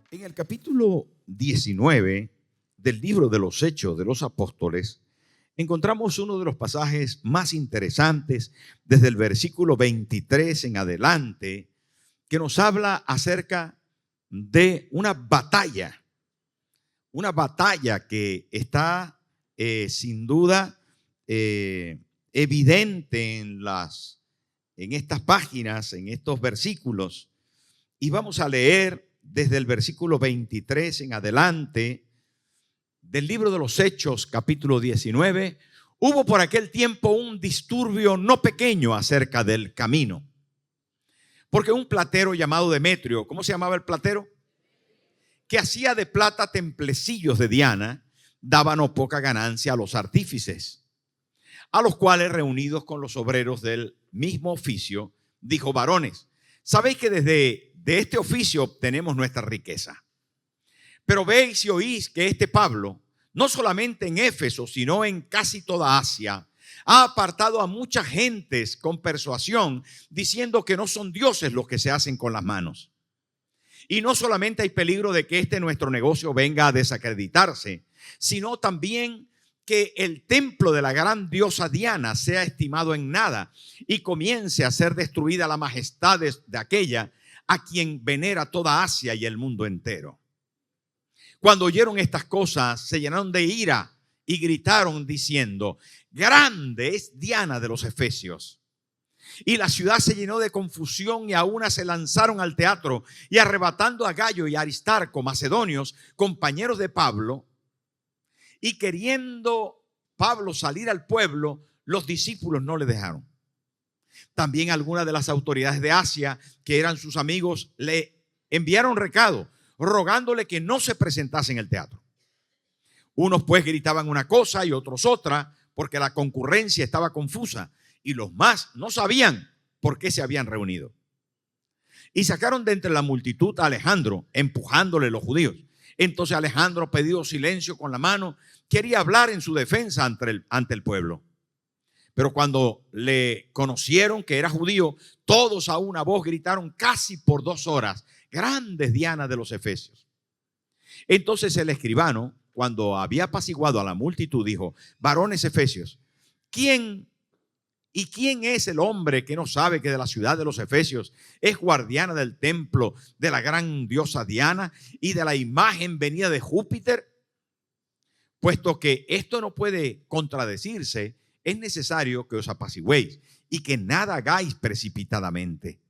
En el capítulo 19 del libro de los Hechos de los Apóstoles, encontramos uno de los pasajes más interesantes desde el versículo 23 en adelante, que nos habla acerca de una batalla que está sin duda evidente en estas páginas, en estos versículos. Y vamos a leer desde el versículo 23 en adelante del libro de los Hechos, capítulo 19. Hubo por aquel tiempo un disturbio no pequeño acerca del camino, porque un platero llamado Demetrio, ¿cómo se llamaba el platero? Que hacía de plata templecillos de Diana, daba no poca ganancia a los artífices, a los cuales, reunidos con los obreros del mismo oficio, dijo: varones, sabéis que desde este oficio obtenemos nuestra riqueza. Pero veis y oís que este Pablo, no solamente en Éfeso, sino en casi toda Asia, ha apartado a muchas gentes con persuasión, diciendo que no son dioses los que se hacen con las manos. Y no solamente hay peligro de que nuestro negocio venga a desacreditarse, sino también que el templo de la gran diosa Diana sea estimado en nada y comience a ser destruida la majestad de aquella a quien venera toda Asia y el mundo entero. Cuando oyeron estas cosas, se llenaron de ira y gritaron diciendo: grande es Diana de los Efesios. Y la ciudad se llenó de confusión y a una se lanzaron al teatro, y arrebatando a Gallo y a Aristarco, macedonios, compañeros de Pablo, y queriendo Pablo salir al pueblo, los discípulos no le dejaron. También algunas de las autoridades de Asia, que eran sus amigos, le enviaron recado, rogándole que no se presentase en el teatro. Unos pues gritaban una cosa y otros otra, porque la concurrencia estaba confusa, y los más no sabían por qué se habían reunido. Y sacaron de entre la multitud a Alejandro, empujándole los judíos. Entonces Alejandro, pedido silencio con la mano, quería hablar en su defensa ante el pueblo. Pero cuando le conocieron que era judío, todos a una voz gritaron casi por 2 horas: grande es Diana de los Efesios. Entonces el escribano, cuando había apaciguado a la multitud, dijo: varones efesios, ¿quién es el hombre que no sabe que de la ciudad de los Efesios es guardiana del templo de la gran diosa Diana y de la imagen venida de Júpiter? Puesto que esto no puede contradecirse, es necesario que os apacigüéis y que nada hagáis precipitadamente.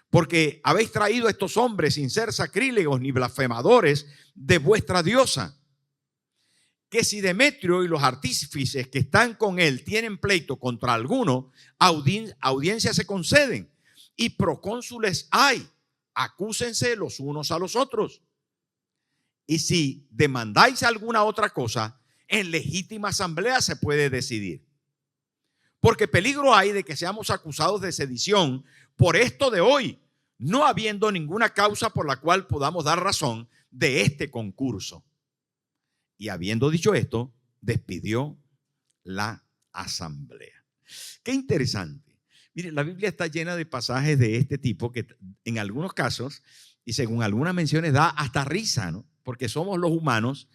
Porque habéis traído a estos hombres sin ser sacrílegos ni blasfemadores de vuestra diosa. Que si Demetrio y los artífices que están con él tienen pleito contra alguno, audiencias se conceden y procónsules hay, acúsense los unos a los otros. Y si demandáis alguna otra cosa, en legítima asamblea se puede decidir. Porque peligro hay de que seamos acusados de sedición por esto de hoy, no habiendo ninguna causa por la cual podamos dar razón de este concurso. Y habiendo dicho esto, despidió la asamblea. Qué interesante. Miren, la Biblia está llena de pasajes de este tipo que en algunos casos, y según algunas menciones, da hasta risa, ¿no? Porque somos los humanos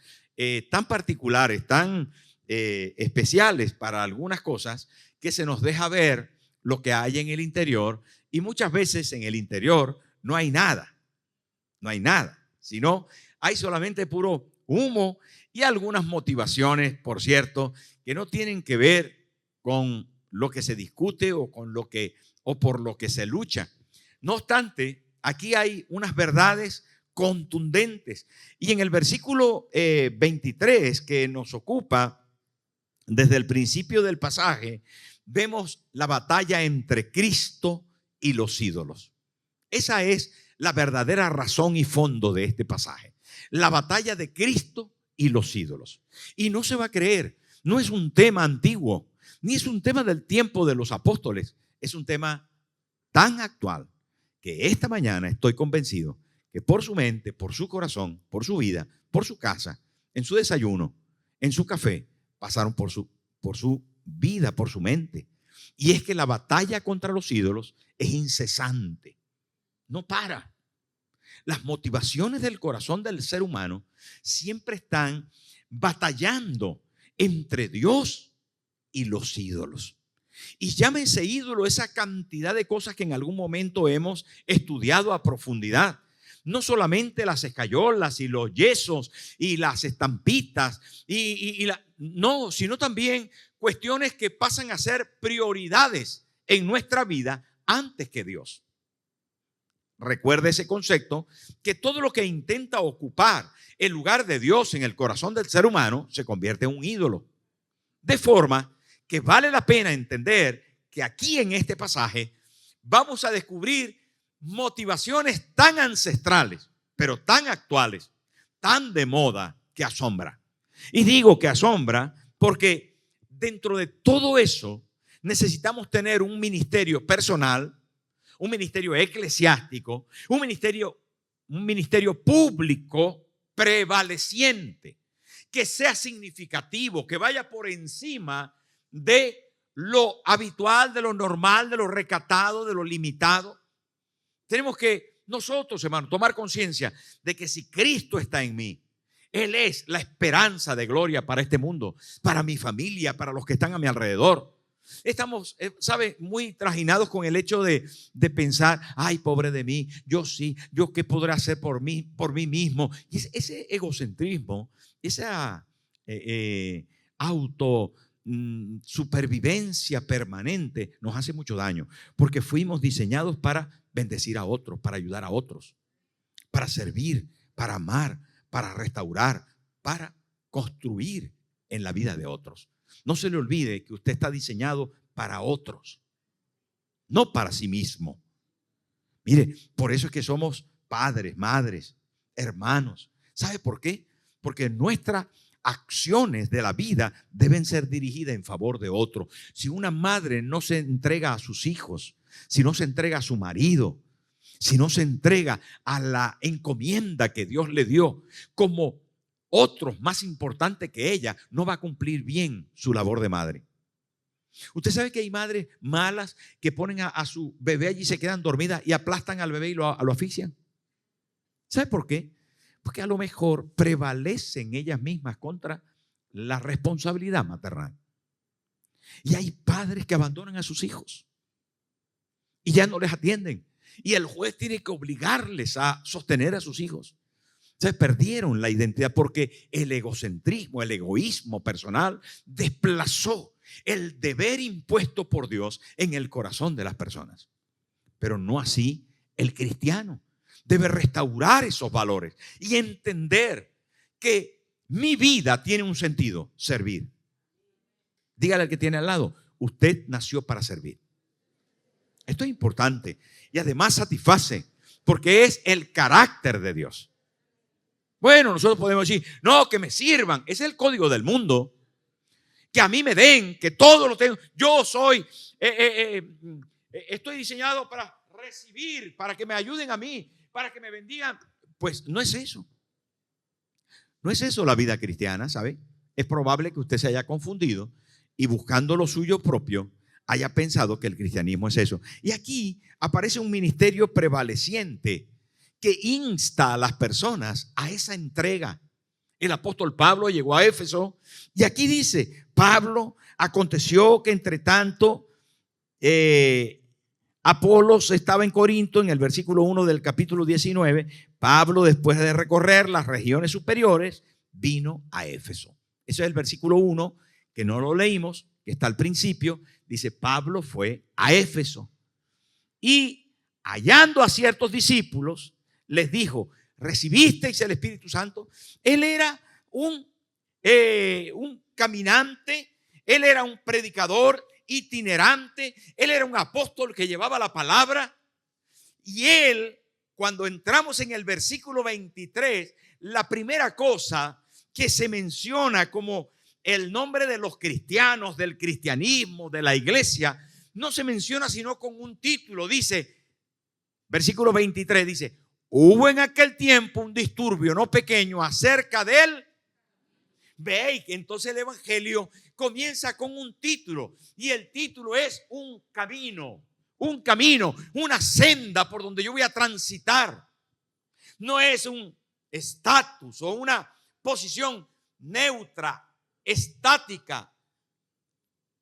tan particulares, tan especiales para algunas cosas, que se nos deja ver lo que hay en el interior, y muchas veces en el interior no hay nada, sino hay solamente puro humo y algunas motivaciones, por cierto, que no tienen que ver con lo que se discute o por lo que se lucha. No obstante, aquí hay unas verdades contundentes. Y en el versículo 23 que nos ocupa desde el principio del pasaje, vemos la batalla entre Cristo y los ídolos. Esa es la verdadera razón y fondo de este pasaje. La batalla de Cristo y los ídolos. Y no se va a creer, no es un tema antiguo, ni es un tema del tiempo de los apóstoles. Es un tema tan actual que esta mañana estoy convencido que por su mente, por su corazón, por su vida, por su casa, en su desayuno, en su café, pasaron por su vida, por su mente. Y es que la batalla contra los ídolos es incesante, no para. Las motivaciones del corazón del ser humano siempre están batallando entre Dios y los ídolos. Y llámese ídolo esa cantidad de cosas que en algún momento hemos estudiado a profundidad. No solamente las escayolas y los yesos y las estampitas, no, sino también cuestiones que pasan a ser prioridades en nuestra vida antes que Dios. Recuerde ese concepto, que todo lo que intenta ocupar el lugar de Dios en el corazón del ser humano se convierte en un ídolo. De forma que vale la pena entender que aquí en este pasaje vamos a descubrir motivaciones tan ancestrales, pero tan actuales, tan de moda, que asombra. Y digo que asombra porque dentro de todo eso necesitamos tener un ministerio personal, un ministerio eclesiástico, un ministerio público prevaleciente, que sea significativo, que vaya por encima de lo habitual, de lo normal, de lo recatado, de lo limitado. Tenemos que nosotros, hermanos, tomar conciencia de que si Cristo está en mí, Él es la esperanza de gloria para este mundo, para mi familia, para los que están a mi alrededor. Estamos, ¿sabe?, muy trajinados con el hecho de pensar, ay, pobre de mí, yo qué podré hacer por mí mismo. Y ese egocentrismo, esa supervivencia permanente nos hace mucho daño, porque fuimos diseñados para bendecir a otros, para ayudar a otros, para servir, para amar, para restaurar, para construir en la vida de otros. No se le olvide que usted está diseñado para otros, no para sí mismo. Mire, por eso es que somos padres, madres, hermanos. ¿Sabe por qué? Porque nuestras acciones de la vida deben ser dirigidas en favor de otro. Si una madre no se entrega a sus hijos, si no se entrega a su marido, si no se entrega a la encomienda que Dios le dio como otros más importantes que ella, no va a cumplir bien su labor de madre. Usted sabe que hay madres malas que ponen a su bebé allí y se quedan dormidas y aplastan al bebé y lo asfixian. ¿Sabe por qué? Porque a lo mejor prevalecen ellas mismas contra la responsabilidad maternal. Y hay padres que abandonan a sus hijos y ya no les atienden. Y el juez tiene que obligarles a sostener a sus hijos. Se perdieron la identidad porque el egocentrismo, el egoísmo personal desplazó el deber impuesto por Dios en el corazón de las personas. Pero no así el cristiano. Debe restaurar esos valores y entender que mi vida tiene un sentido: servir. Dígale al que tiene al lado, usted nació para servir. Esto es importante y además satisface porque es el carácter de Dios. Bueno, nosotros podemos decir, no, que me sirvan. Ese es el código del mundo. Que a mí me den, que todo lo tengo. Yo soy, estoy diseñado para recibir, para que me ayuden a mí, para que me bendigan. Pues no es eso. No es eso la vida cristiana, ¿sabe? Es probable que usted se haya confundido y buscando lo suyo propio haya pensado que el cristianismo es eso. Y aquí aparece un ministerio prevaleciente que insta a las personas a esa entrega. El apóstol Pablo llegó a Éfeso y aquí dice, Pablo, aconteció que entre tanto Apolos estaba en Corinto, en el versículo 1 del capítulo 19, Pablo, después de recorrer las regiones superiores, vino a Éfeso. Ese es el versículo 1, que no lo leímos, que está al principio, dice, Pablo fue a Éfeso y hallando a ciertos discípulos, les dijo, ¿recibisteis el Espíritu Santo? Él era un caminante, él era un predicador itinerante, él era un apóstol que llevaba la palabra. Y él, cuando entramos en el versículo 23, la primera cosa que se menciona como el nombre de los cristianos, del cristianismo, de la iglesia, no se menciona sino con un título. Dice, versículo 23 dice, hubo en aquel tiempo un disturbio no pequeño acerca de él. Veis que entonces el evangelio comienza con un título y el título es un camino, una senda por donde yo voy a transitar. No es un estatus o una posición neutra, estática,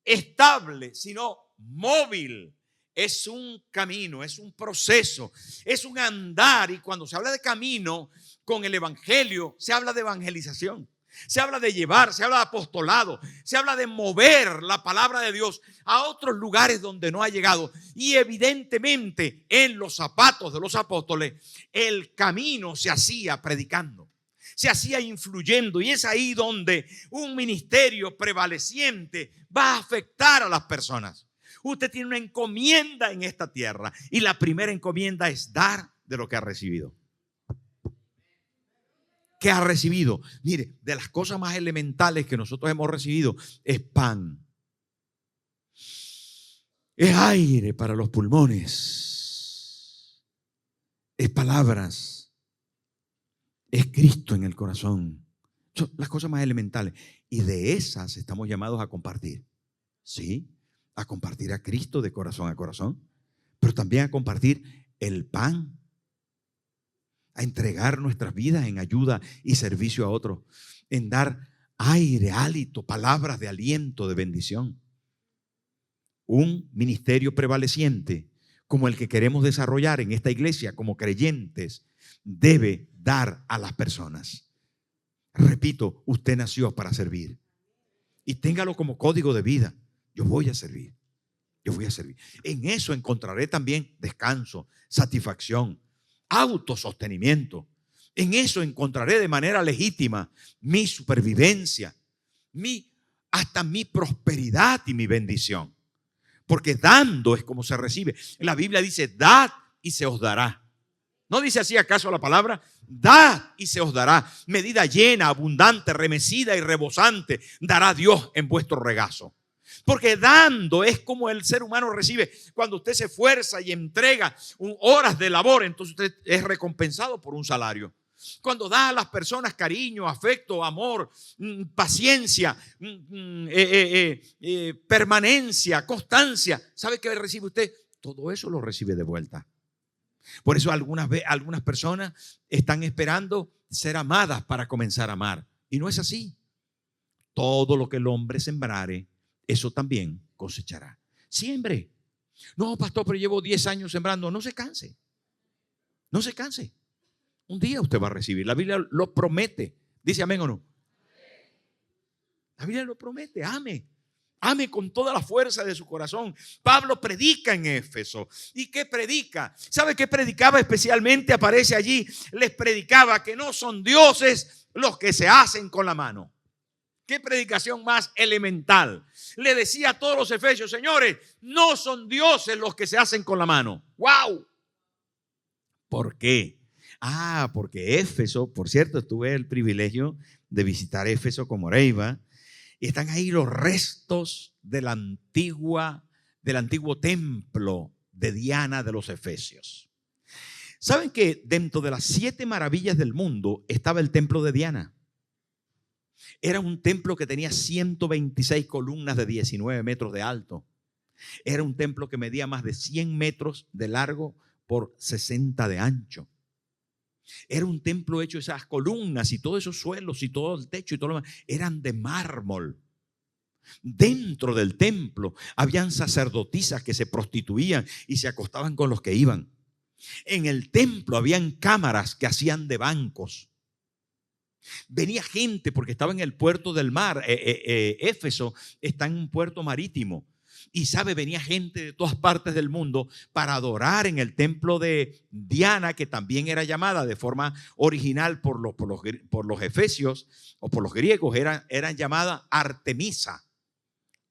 estable, sino móvil. Es un camino, es un proceso, es un andar. Y cuando se habla de camino con el evangelio, se habla de evangelización, se habla de llevar, se habla de apostolado, se habla de mover la palabra de Dios a otros lugares donde no ha llegado. Y evidentemente en los zapatos de los apóstoles el camino se hacía predicando, se hacía influyendo, y es ahí donde un ministerio prevaleciente va a afectar a las personas. Usted tiene una encomienda en esta tierra y la primera encomienda es dar de lo que ha recibido. ¿Qué ha recibido? Mire, de las cosas más elementales que nosotros hemos recibido es pan, es aire para los pulmones, es palabras, es Cristo en el corazón. Son las cosas más elementales y de esas estamos llamados a compartir. Sí, a compartir a Cristo de corazón a corazón, pero también a compartir el pan, a entregar nuestras vidas en ayuda y servicio a otros, en dar aire, hálito, palabras de aliento, de bendición. Un ministerio prevaleciente como el que queremos desarrollar en esta iglesia como creyentes debe dar a las personas. Repito, usted nació para servir y téngalo como código de vida. Yo voy a servir, yo voy a servir. En eso encontraré también descanso, satisfacción, autosostenimiento. En eso encontraré de manera legítima mi supervivencia, hasta mi prosperidad y mi bendición. Porque dando es como se recibe. La Biblia dice, dad y se os dará. ¿No dice así acaso la palabra? Dad y se os dará. Medida llena, abundante, remecida y rebosante dará Dios en vuestro regazo. Porque dando es como el ser humano recibe. Cuando usted se esfuerza y entrega horas de labor, entonces usted es recompensado por un salario. Cuando da a las personas cariño, afecto, amor, paciencia, permanencia, constancia, ¿sabe qué recibe usted? Todo eso lo recibe de vuelta. Por eso algunas personas están esperando ser amadas para comenzar a amar. Y no es así. Todo lo que el hombre sembrare, eso también cosechará. Siembre. No, pastor, pero llevo 10 años sembrando. No se canse. No se canse. Un día usted va a recibir. La Biblia lo promete. Dice amén o no. La Biblia lo promete. Ame. Ame con toda la fuerza de su corazón. Pablo predica en Éfeso. ¿Y qué predica? ¿Sabe qué predicaba especialmente? Aparece allí. Les predicaba que no son dioses los que se hacen con la mano. Qué predicación más elemental. Le decía a todos los efesios, señores, no son dioses los que se hacen con la mano. ¡Wow! ¿Por qué? Porque Éfeso, por cierto, tuve el privilegio de visitar Éfeso con Moreiva, y están ahí los restos del antiguo templo de Diana de los Efesios. ¿Saben que dentro de las 7 maravillas del mundo estaba el templo de Diana? Era un templo que tenía 126 columnas de 19 metros de alto. Era un templo que medía más de 100 metros de largo por 60 de ancho. Era un templo hecho, esas columnas y todos esos suelos y todo el techo y todo lo demás eran de mármol. Dentro del templo habían sacerdotisas que se prostituían y se acostaban con los que iban. En el templo habían cámaras que hacían de bancos. Venía gente porque estaba en el puerto del mar. Éfeso está en un puerto marítimo. Y venía gente de todas partes del mundo para adorar en el templo de Diana, que también era llamada de forma original por los efesios o por los griegos, eran llamadas Artemisa.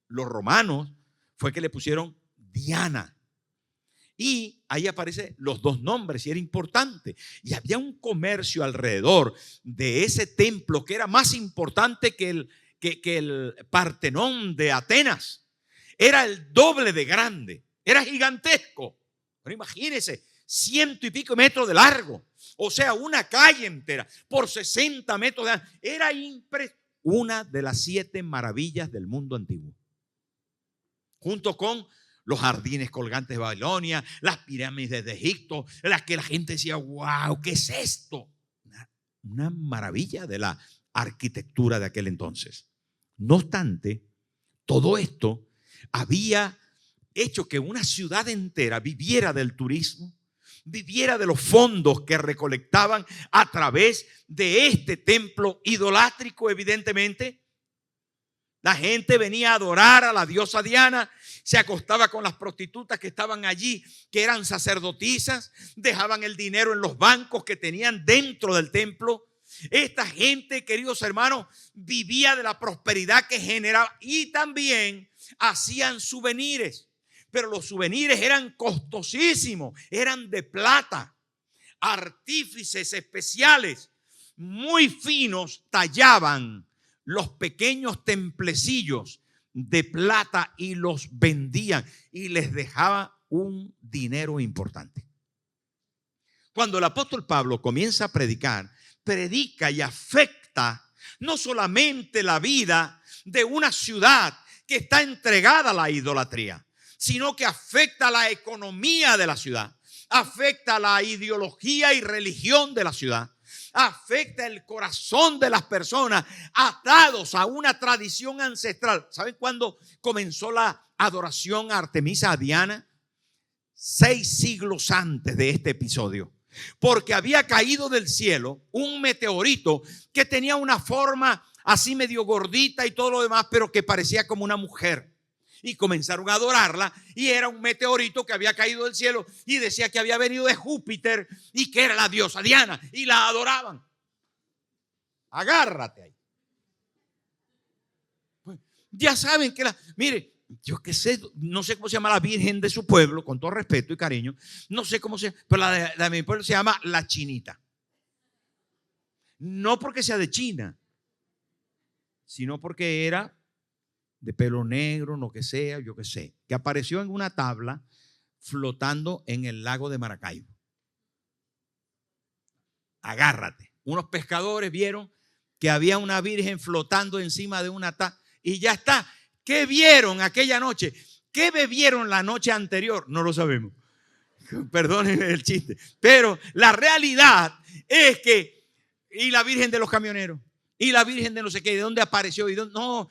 Los romanos fue que le pusieron Diana. Y ahí aparecen los dos nombres y era importante. Y había un comercio alrededor de ese templo que era más importante que el Partenón de Atenas. Era el doble de grande, era gigantesco. Pero imagínense, 100 y pico metros de largo. O sea, una calle entera por 60 metros de ancho. Era impresionante. una de las 7 maravillas del mundo antiguo. Junto con los jardines colgantes de Babilonia, las pirámides de Egipto, las que la gente decía, wow, ¿qué es esto? Una maravilla de la arquitectura de aquel entonces. No obstante, todo esto había hecho que una ciudad entera viviera del turismo, viviera de los fondos que recolectaban a través de este templo idolátrico, evidentemente. La gente venía a adorar a la diosa Diana, se acostaba con las prostitutas que estaban allí, que eran sacerdotisas, dejaban el dinero en los bancos que tenían dentro del templo. Esta gente, queridos hermanos, vivía de la prosperidad que generaba y también hacían souvenirs. Pero los souvenirs eran costosísimos, eran de plata. Artífices especiales, muy finos, tallaban los pequeños templecillos de plata y los vendían y les dejaba un dinero importante. Cuando el apóstol Pablo comienza a predicar, predica y afecta no solamente la vida de una ciudad que está entregada a la idolatría, sino que afecta la economía de la ciudad, afecta la ideología y religión de la ciudad, afecta el corazón de las personas atados a una tradición ancestral. ¿Saben cuándo comenzó la adoración a Artemisa, a Diana? 6 siglos antes de este episodio. Porque había caído del cielo un meteorito que tenía una forma así medio gordita y todo lo demás, pero que parecía como una mujer. Y comenzaron a adorarla y era un meteorito que había caído del cielo y decía que había venido de Júpiter y que era la diosa Diana y la adoraban. Agárrate ahí. Pues, ya saben que mire, yo qué sé, no sé cómo se llama la virgen de su pueblo, con todo respeto y cariño, no sé cómo se llama, pero la de mi pueblo se llama la Chinita. No porque sea de China, sino porque era de pelo negro, lo que sea, yo qué sé, que apareció en una tabla flotando en el lago de Maracaibo. Agárrate. Unos pescadores vieron que había una virgen flotando encima de una tabla y ya está. ¿Qué vieron aquella noche? ¿Qué bebieron la noche anterior? No lo sabemos. Perdonen el chiste. Pero la realidad es que, y la virgen de los camioneros, y la virgen de no sé qué, ¿de dónde apareció? Y dónde, no,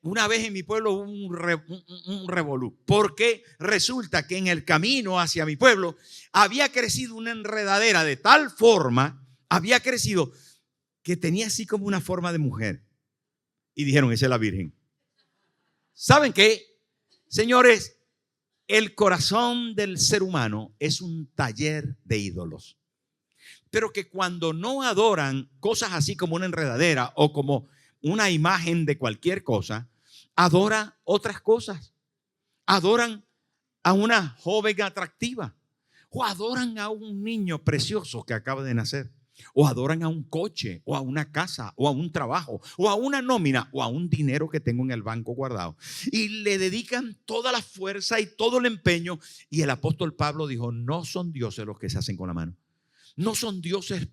una vez en mi pueblo hubo un revolú, porque resulta que en el camino hacia mi pueblo había crecido una enredadera de tal forma, había crecido que tenía así como una forma de mujer. Y dijeron, esa es la virgen. ¿Saben qué? Señores, el corazón del ser humano es un taller de ídolos. Pero que cuando no adoran cosas así como una enredadera o como una imagen de cualquier cosa, adoran otras cosas. Adoran a una joven atractiva o adoran a un niño precioso que acaba de nacer. O adoran a un coche, o a una casa, o a un trabajo, o a una nómina, o a un dinero que tengo en el banco guardado. Y le dedican toda la fuerza y todo el empeño. Y el apóstol Pablo dijo, no son dioses los que se hacen con la mano. No son dioses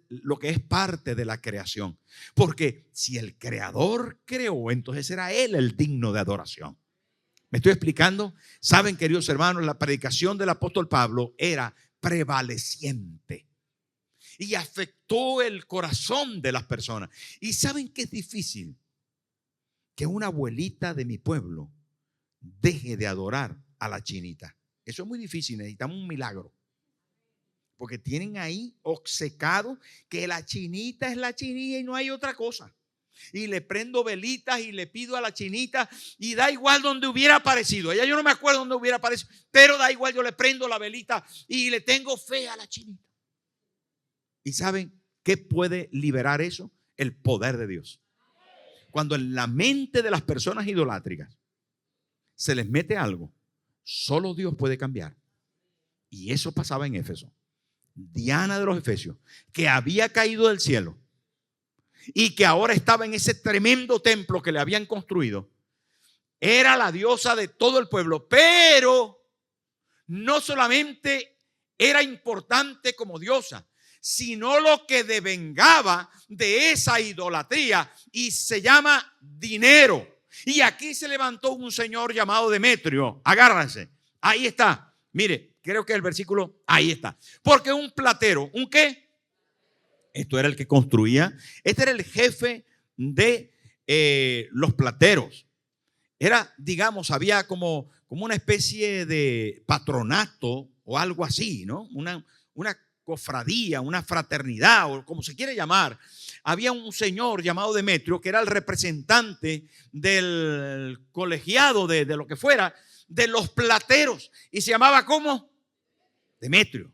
lo que es parte de la creación. Porque si el creador creó, entonces era él el digno de adoración. ¿Me estoy explicando? Saben, queridos hermanos, la predicación del apóstol Pablo era prevaleciente. Y afectó el corazón de las personas. Y saben que es difícil que una abuelita de mi pueblo deje de adorar a la Chinita. Eso es muy difícil, necesitamos un milagro. Porque tienen ahí obcecado que la Chinita es la Chinita y no hay otra cosa. Y le prendo velitas y le pido a la Chinita y da igual donde hubiera aparecido. Ella yo no me acuerdo donde hubiera aparecido, pero da igual, yo le prendo la velita y le tengo fe a la Chinita. ¿Y saben qué puede liberar eso? El poder de Dios. Cuando en la mente de las personas idolátricas se les mete algo, solo Dios puede cambiar. Y eso pasaba en Éfeso. Diana de los Efesios, que había caído del cielo y que ahora estaba en ese tremendo templo que le habían construido, era la diosa de todo el pueblo, pero no solamente era importante como diosa, sino lo que devengaba de esa idolatría, y se llama dinero. Y aquí se levantó un señor llamado Demetrio. Agárrense. Ahí está. Mire, creo que el versículo, ahí está. Porque un platero, ¿un qué? Esto era el que construía. Este era el jefe de los plateros. Era, digamos, había como una especie de patronato o algo así, ¿no? Una cofradía, una fraternidad, o como se quiere llamar. Había un señor llamado Demetrio que era el representante del colegiado de lo que fuera, de los plateros, y se llamaba ¿cómo? Demetrio.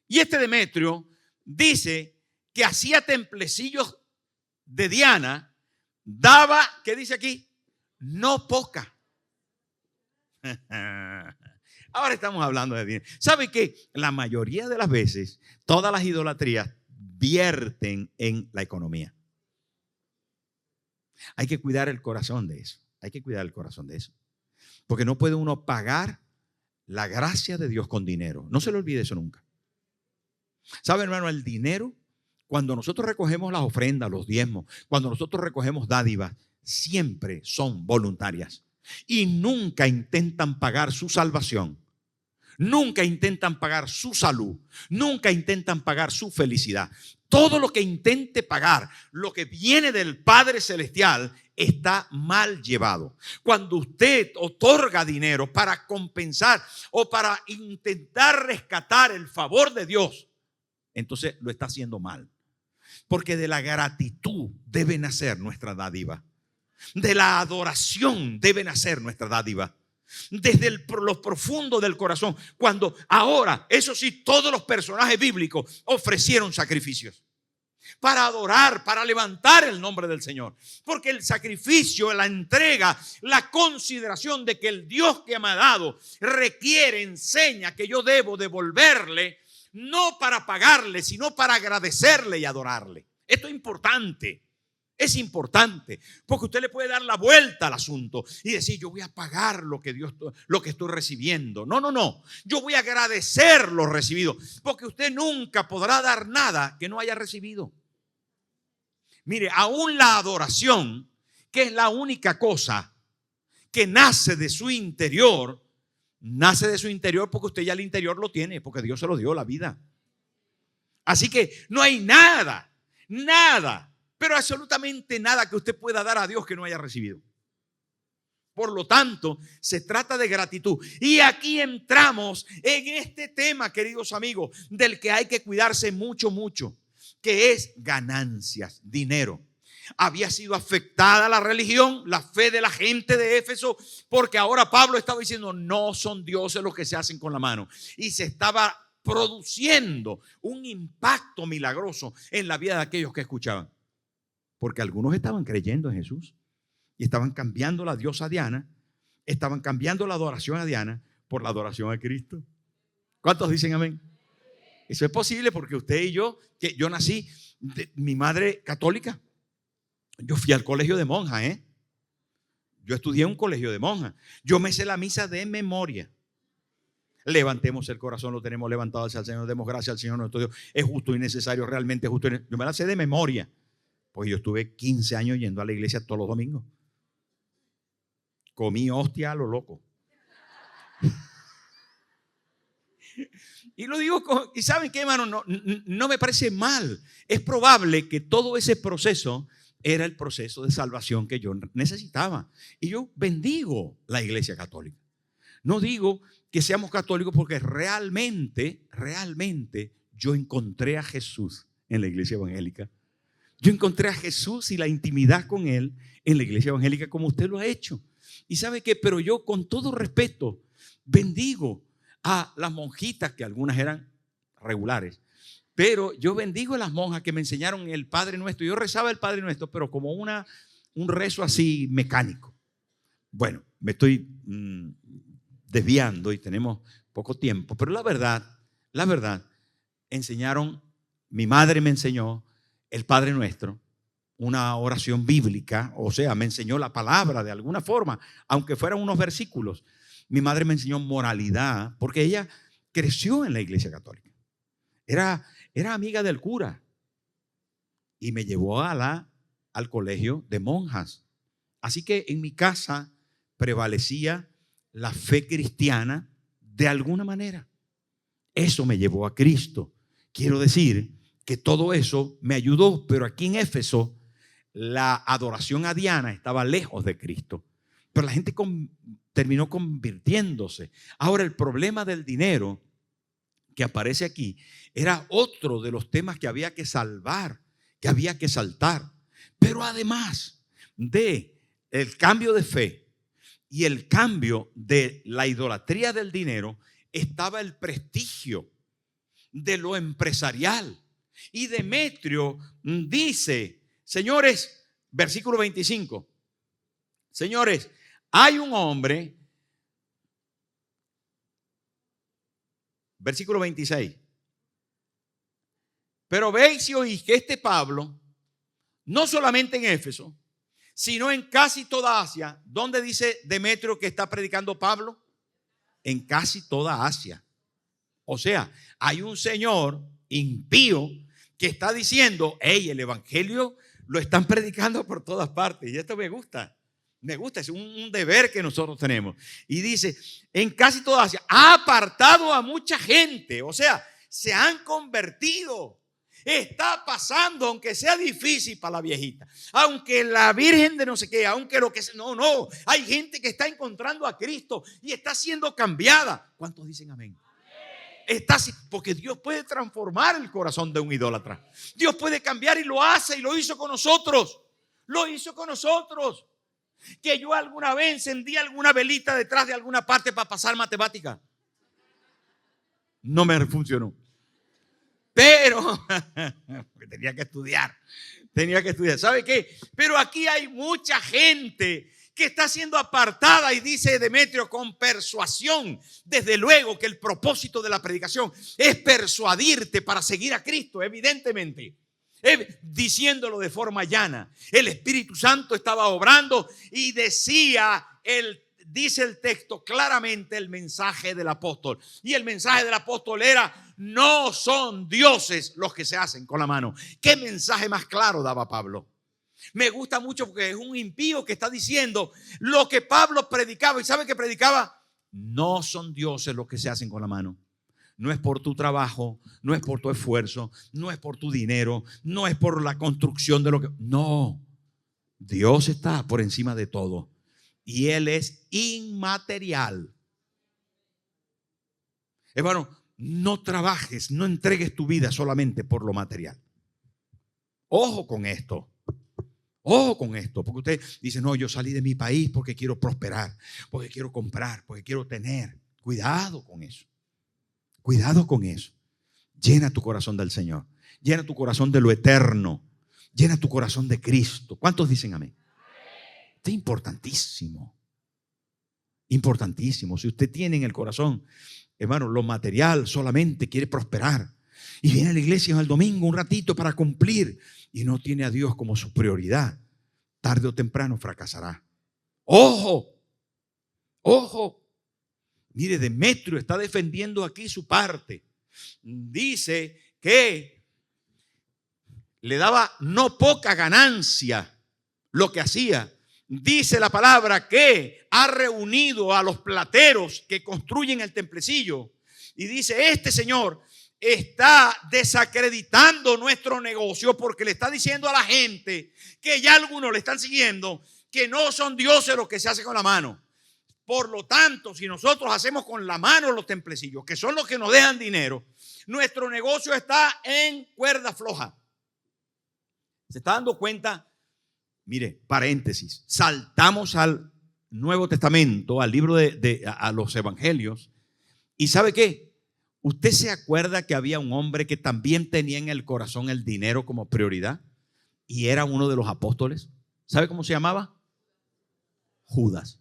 Y este Demetrio dice que hacía templecillos de Diana, daba, ¿qué dice aquí? No poca. Ahora estamos hablando de dinero. ¿Sabe qué? La mayoría de las veces, todas las idolatrías vierten en la economía. Hay que cuidar el corazón de eso. Hay que cuidar el corazón de eso. Porque no puede uno pagar la gracia de Dios con dinero. No se le olvide eso nunca. ¿Sabe, hermano? El dinero, cuando nosotros recogemos las ofrendas, los diezmos, cuando nosotros recogemos dádivas, siempre son voluntarias. Y nunca intentan pagar su salvación. Nunca intentan pagar su salud. Nunca intentan pagar su felicidad. Todo lo que intente pagar, lo que viene del Padre Celestial, está mal llevado. Cuando usted otorga dinero para compensar o para intentar rescatar el favor de Dios, entonces lo está haciendo mal. Porque de la gratitud debe nacer nuestra dádiva. De la adoración debe nacer nuestra dádiva. Desde lo profundo del corazón. Cuando ahora, eso sí, todos los personajes bíblicos ofrecieron sacrificios para adorar, para levantar el nombre del Señor. Porque el sacrificio, la entrega, la consideración de que el Dios que me ha dado requiere, enseña que yo debo devolverle, no para pagarle, sino para agradecerle y adorarle. Esto es importante. Es importante, porque usted le puede dar la vuelta al asunto y decir: yo voy a pagar lo que estoy recibiendo. No. Yo voy a agradecer lo recibido, porque usted nunca podrá dar nada que no haya recibido. Mire, aún la adoración, que es la única cosa que nace de su interior porque usted ya el interior lo tiene, porque Dios se lo dio, la vida. Así que no hay nada, pero absolutamente nada que usted pueda dar a Dios que no haya recibido. Por lo tanto, se trata de gratitud. Y aquí entramos en este tema, queridos amigos, del que hay que cuidarse mucho, que es ganancias, dinero. Había sido afectada la religión, la fe de la gente de Éfeso, porque ahora Pablo estaba diciendo: no son dioses los que se hacen con la mano. Y se estaba produciendo un impacto milagroso en la vida de aquellos que escuchaban. Porque algunos estaban creyendo en Jesús y estaban cambiando la diosa Diana, estaban cambiando la adoración a Diana por la adoración a Cristo. ¿Cuántos dicen amén? Eso es posible porque usted y yo, que yo nací, mi madre católica, yo fui al colegio de monjas, Yo estudié en un colegio de monjas. Yo me sé la misa de memoria. Levantemos el corazón, lo tenemos levantado hacia el Señor, demos gracias al Señor nuestro Dios. Es justo y necesario, realmente justo. Yo me la sé de memoria. Pues yo estuve 15 años yendo a la iglesia todos los domingos. Comí hostia a lo loco. Y lo digo, y ¿saben qué, hermano? No me parece mal. Es probable que todo ese proceso era el proceso de salvación que yo necesitaba. Y yo bendigo la iglesia católica. No digo que seamos católicos porque realmente yo encontré a Jesús en la iglesia evangélica. Yo encontré a Jesús y la intimidad con Él en la iglesia evangélica como usted lo ha hecho. ¿Y sabe qué? Pero yo, con todo respeto, bendigo a las monjitas, que algunas eran regulares, pero yo bendigo a las monjas que me enseñaron el Padre Nuestro. Yo rezaba el Padre Nuestro, pero como un rezo así mecánico. Bueno, me estoy desviando y tenemos poco tiempo, pero la verdad, mi madre me enseñó el Padre Nuestro, una oración bíblica, o sea, me enseñó la palabra de alguna forma, aunque fueran unos versículos. Mi madre me enseñó moralidad, porque ella creció en la iglesia católica. era amiga del cura y me llevó al colegio de monjas. Así que en mi casa prevalecía la fe cristiana de alguna manera. Eso me llevó a Cristo. Quiero decir que todo eso me ayudó, pero aquí en Éfeso la adoración a Diana estaba lejos de Cristo. Pero la gente terminó convirtiéndose. Ahora, el problema del dinero que aparece aquí era otro de los temas que había que salvar, que había que saltar. Pero además de el cambio de fe y el cambio de la idolatría del dinero, estaba el prestigio de lo empresarial. Y Demetrio dice, señores, versículo 25, señores, hay un hombre, versículo 26, pero veis y oís que este Pablo, no solamente en Éfeso, sino en casi toda Asia. ¿Dónde dice Demetrio que está predicando Pablo? En casi toda Asia. O sea, hay un señor impío que está diciendo, hey, el evangelio lo están predicando por todas partes. Y esto me gusta, es un deber que nosotros tenemos. Y dice, en casi toda Asia, ha apartado a mucha gente. O sea, se han convertido. Está pasando, aunque sea difícil para la viejita, aunque la virgen de no sé qué, aunque lo que sea, no, hay gente que está encontrando a Cristo y está siendo cambiada. ¿Cuántos dicen amén? Porque Dios puede transformar el corazón de un idólatra. Dios puede cambiar y lo hace, y lo hizo con nosotros. Lo hizo con nosotros. Que yo alguna vez encendí alguna velita detrás de alguna parte para pasar matemática. No me funcionó. Pero tenía que estudiar. ¿Sabe qué? Pero aquí hay mucha gente que está siendo apartada, y dice Demetrio con persuasión. Desde luego que el propósito de la predicación es persuadirte para seguir a Cristo, evidentemente. Diciéndolo de forma llana. El Espíritu Santo estaba obrando y dice el texto claramente el mensaje del apóstol. Y el mensaje del apóstol era: no son dioses los que se hacen con la mano. ¿Qué mensaje más claro daba Pablo? Me gusta mucho porque es un impío que está diciendo lo que Pablo predicaba. ¿Y sabe qué predicaba? No son dioses los que se hacen con la mano. No es por tu trabajo, no es por tu esfuerzo, no es por tu dinero, no es por la construcción de lo que... No, Dios está por encima de todo. Y Él es inmaterial. Hermano, no trabajes, no entregues tu vida solamente por lo material. Ojo con esto. Ojo con esto, porque usted dice, no, yo salí de mi país porque quiero prosperar, porque quiero comprar, porque quiero tener. Cuidado con eso. Cuidado con eso. Llena tu corazón del Señor. Llena tu corazón de lo eterno. Llena tu corazón de Cristo. ¿Cuántos dicen amén? Esto es importantísimo. Importantísimo. Si usted tiene en el corazón, hermano, lo material solamente, quiere prosperar, y viene a la iglesia el domingo un ratito para cumplir, y no tiene a Dios como su prioridad, tarde o temprano fracasará. ¡Ojo! ¡Ojo! Mire, Demetrio está defendiendo aquí su parte. Dice que le daba no poca ganancia lo que hacía. Dice la palabra que ha reunido a los plateros que construyen el templecillo. Y dice, este señor está desacreditando nuestro negocio porque le está diciendo a la gente que ya algunos le están siguiendo que no son dioses los que se hacen con la mano. Por lo tanto, si nosotros hacemos con la mano los templecillos, que son los que nos dejan dinero, nuestro negocio está en cuerda floja. ¿Se está dando cuenta? Mire, paréntesis, saltamos al Nuevo Testamento, al libro a los evangelios. ¿Y sabe qué? ¿Usted se acuerda que había un hombre que también tenía en el corazón el dinero como prioridad? Y era uno de los apóstoles. ¿Sabe cómo se llamaba? Judas.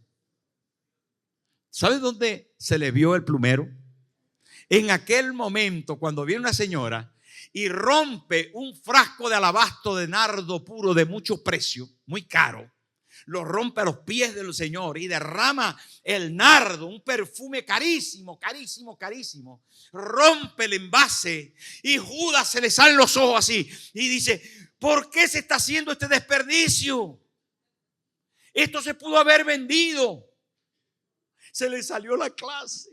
¿Sabe dónde se le vio el plumero? En aquel momento, cuando viene una señora y rompe un frasco de alabastro de nardo puro de mucho precio, muy caro, lo rompe a los pies del Señor y derrama el nardo, un perfume carísimo, carísimo, carísimo. Rompe el envase y Judas se le salen los ojos así y dice: ¿por qué se está haciendo este desperdicio? Esto se pudo haber vendido. Se le salió la clase.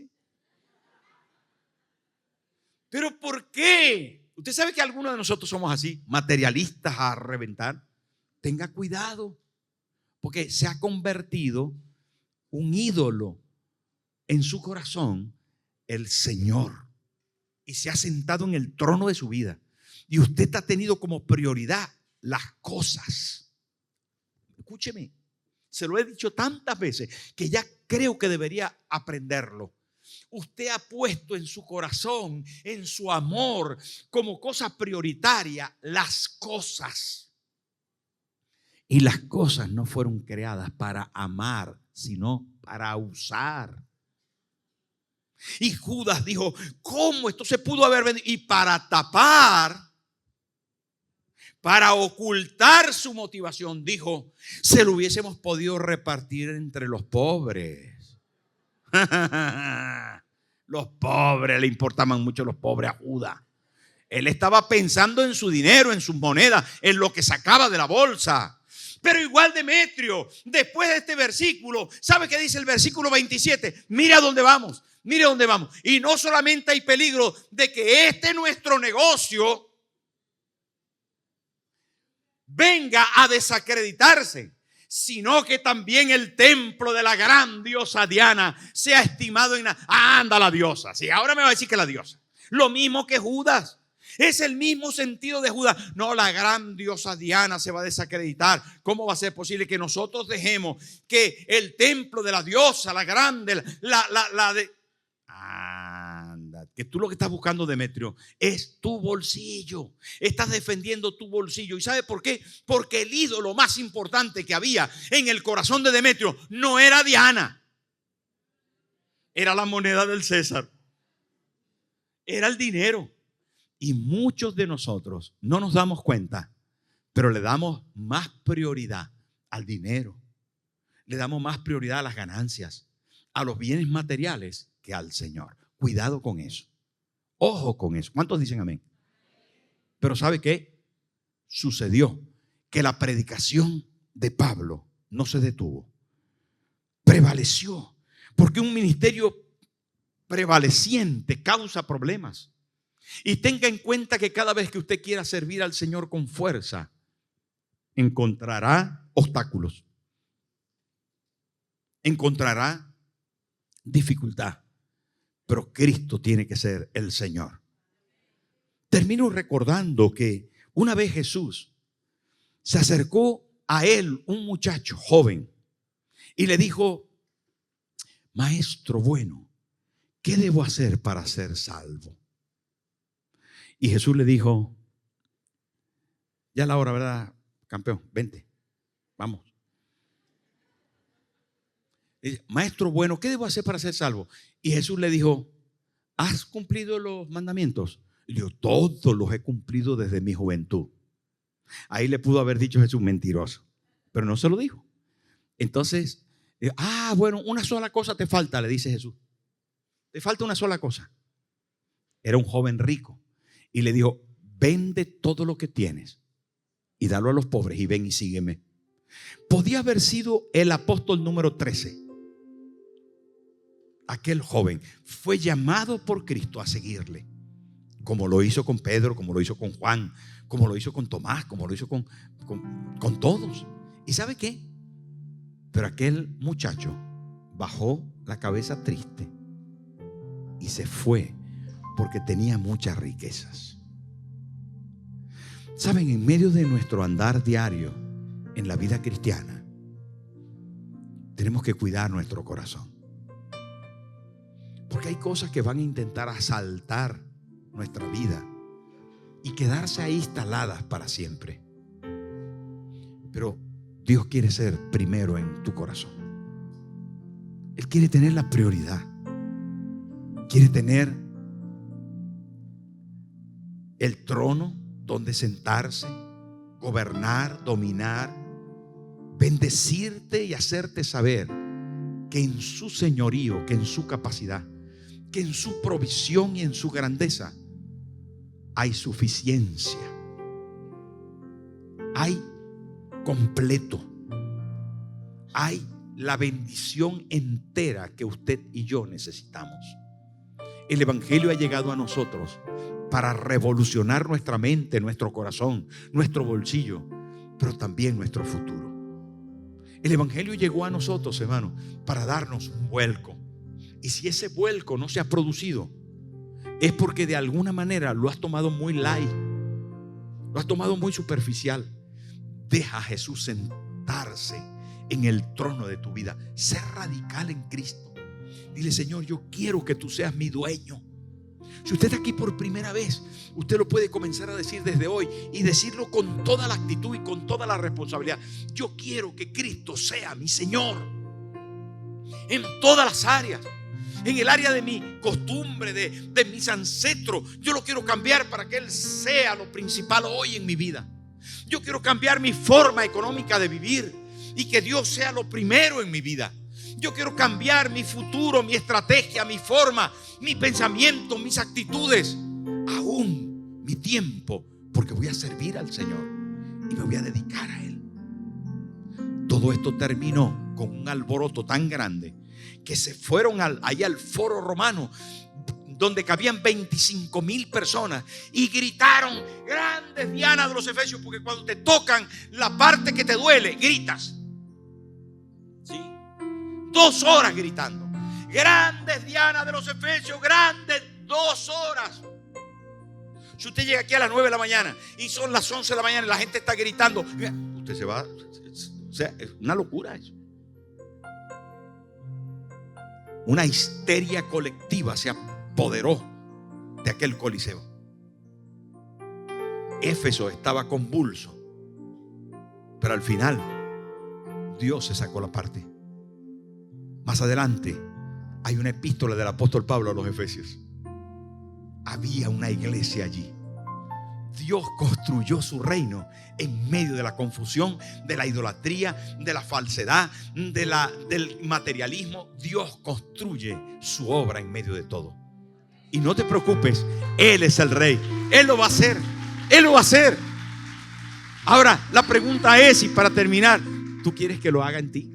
¿Pero por qué? Usted sabe que algunos de nosotros somos así, materialistas a reventar. Tenga cuidado, porque se ha convertido un ídolo en su corazón, el Señor, y se ha sentado en el trono de su vida. Y usted ha tenido como prioridad las cosas. Escúcheme, se lo he dicho tantas veces que ya creo que debería aprenderlo. Usted ha puesto en su corazón, en su amor, como cosa prioritaria las cosas. Y las cosas no fueron creadas para amar, sino para usar. Y Judas dijo: ¿cómo esto se pudo haber vendido? Y para tapar, para ocultar su motivación, dijo: se lo hubiésemos podido repartir entre los pobres. Los pobres, le importaban mucho los pobres a Judas. Él estaba pensando en su dinero, en sus monedas, en lo que sacaba de la bolsa. Pero igual Demetrio, después de este versículo, ¿sabe qué dice el versículo 27? Mire a dónde vamos, mire a dónde vamos. Y no solamente hay peligro de que nuestro negocio venga a desacreditarse, sino que también el templo de la gran diosa Diana sea estimado en anda la diosa. Sí, ahora me va a decir que la diosa. Lo mismo que Judas. Es el mismo sentido de Judas. No, la gran diosa Diana se va a desacreditar. ¿Cómo va a ser posible que nosotros dejemos que el templo de la diosa, la grande, anda, que tú lo que estás buscando, Demetrio, es tu bolsillo. Estás defendiendo tu bolsillo. ¿Y sabe por qué? Porque el ídolo más importante que había en el corazón de Demetrio no era Diana. Era la moneda del César. Era el dinero. Y muchos de nosotros no nos damos cuenta, pero le damos más prioridad al dinero. Le damos más prioridad a las ganancias, a los bienes materiales que al Señor. Cuidado con eso. Ojo con eso. ¿Cuántos dicen amén? Pero ¿sabe qué? Sucedió que la predicación de Pablo no se detuvo. Prevaleció. Porque un ministerio prevaleciente causa problemas. Y tenga en cuenta que cada vez que usted quiera servir al Señor con fuerza, encontrará obstáculos, encontrará dificultad, pero Cristo tiene que ser el Señor. Termino recordando que una vez Jesús se acercó a él, un muchacho joven, y le dijo: maestro bueno, ¿qué debo hacer para ser salvo? Y Jesús le dijo: ya la hora, ¿verdad, campeón? Vente, vamos. Maestro bueno, ¿qué debo hacer para ser salvo? Y Jesús le dijo: ¿has cumplido los mandamientos? Y yo: todos los he cumplido desde mi juventud. Ahí le pudo haber dicho Jesús: mentiroso, pero no se lo dijo. Entonces, bueno, una sola cosa te falta, le dice Jesús. Te falta una sola cosa. Era un joven rico y le dijo: vende todo lo que tienes y dalo a los pobres y ven y sígueme. Podía haber sido el apóstol número 13. Aquel joven fue llamado por Cristo a seguirle, como lo hizo con Pedro, como lo hizo con Juan, como lo hizo con Tomás, como lo hizo con todos. ¿Y sabe qué? Pero aquel muchacho bajó la cabeza triste y se fue porque tenía muchas riquezas. Saben, en medio de nuestro andar diario en la vida cristiana, tenemos que cuidar nuestro corazón. Porque hay cosas que van a intentar asaltar nuestra vida y quedarse ahí instaladas para siempre. Pero Dios quiere ser primero en tu corazón. Él quiere tener la prioridad. Quiere tener el trono donde sentarse, gobernar, dominar, bendecirte y hacerte saber que en su señorío, que en su capacidad, que en su provisión y en su grandeza hay suficiencia, hay completo, hay la bendición entera que usted y yo necesitamos. El Evangelio ha llegado a nosotros para revolucionar nuestra mente, nuestro corazón, nuestro bolsillo, pero también nuestro futuro. El Evangelio llegó a nosotros, hermano, para darnos un vuelco. Y si ese vuelco no se ha producido, es porque de alguna manera lo has tomado muy light, lo has tomado muy superficial. Deja a Jesús sentarse en el trono de tu vida. Sé radical en Cristo. Dile: Señor, yo quiero que tú seas mi dueño. Si usted está aquí por primera vez, usted lo puede comenzar a decir desde hoy y decirlo con toda la actitud y con toda la responsabilidad. Yo quiero que Cristo sea mi Señor en todas las áreas. En el área de mi costumbre, de mis ancestros, yo lo quiero cambiar para que Él sea lo principal hoy en mi vida. Yo quiero cambiar mi forma económica de vivir y que Dios sea lo primero en mi vida. Yo quiero cambiar mi futuro, mi estrategia, mi forma, mi pensamiento, mis actitudes, aún mi tiempo, porque voy a servir al Señor y me voy a dedicar a Él. Todo esto terminó con un alboroto tan grande que se fueron allá al foro romano, donde cabían 25,000 personas, y gritaron: grandes Diana de los Efesios, porque cuando te tocan la parte que te duele, gritas. ¿Sí? 2 horas gritando: grandes Diana de los Efesios, grandes. 2 horas. Si usted llega aquí a las 9 de la mañana y son las 11 de la mañana y la gente está gritando, usted se va. O sea, es una locura eso. Una histeria colectiva se apoderó de aquel coliseo. Éfeso estaba convulso, pero al final Dios se sacó la parte. Más adelante hay una epístola del apóstol Pablo a los Efesios. Había una iglesia allí. Dios construyó su reino en medio de la confusión, de la idolatría, de la falsedad, del materialismo. Dios construye su obra en medio de todo. Y no te preocupes, Él es el Rey. Él lo va a hacer. Él lo va a hacer. Ahora, la pregunta es, y para terminar, ¿tú quieres que lo haga en ti?